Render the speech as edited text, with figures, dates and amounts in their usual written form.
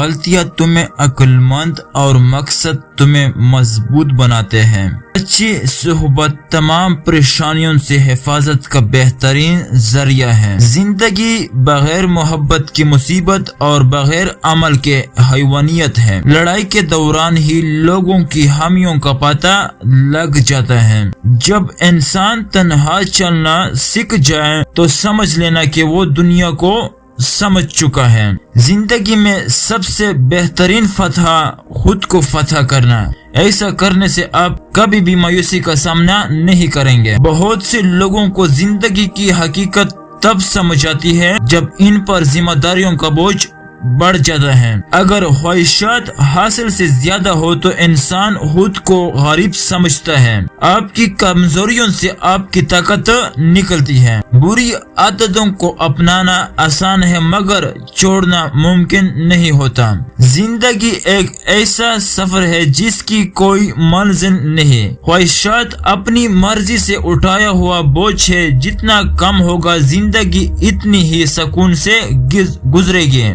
غلطیاں تمہیں عقل مند اور مقصد تمہیں مضبوط بناتے ہیں۔ اچھی صحبت تمام پریشانیوں سے حفاظت کا بہترین ذریعہ ہے۔ زندگی بغیر محبت کی مصیبت اور بغیر عمل کے حیوانیت ہے۔ لڑائی کے دوران ہی لوگوں کی خامیوں کا پتہ لگ جاتا ہے۔ جب انسان تنہا چلنا سیکھ جائے تو سمجھ لینا کہ وہ دنیا کو سمجھ چکا ہے۔ زندگی میں سب سے بہترین فتح خود کو فتح کرنا۔ ایسا کرنے سے آپ کبھی بھی مایوسی کا سامنا نہیں کریں گے۔ بہت سے لوگوں کو زندگی کی حقیقت تب سمجھ آتی ہے جب ان پر ذمہ داریوں کا بوجھ بڑھ جاتا ہے۔ اگر خواہشات حاصل سے زیادہ ہو تو انسان خود کو غریب سمجھتا ہے۔ آپ کی کمزوریوں سے آپ کی طاقت نکلتی ہے۔ بری عادتوں کو اپنانا آسان ہے مگر چھوڑنا ممکن نہیں ہوتا۔ زندگی ایک ایسا سفر ہے جس کی کوئی منزل نہیں۔ خواہشات اپنی مرضی سے اٹھایا ہوا بوجھ ہے۔ جتنا کم ہوگا زندگی اتنی ہی سکون سے گزرے گی۔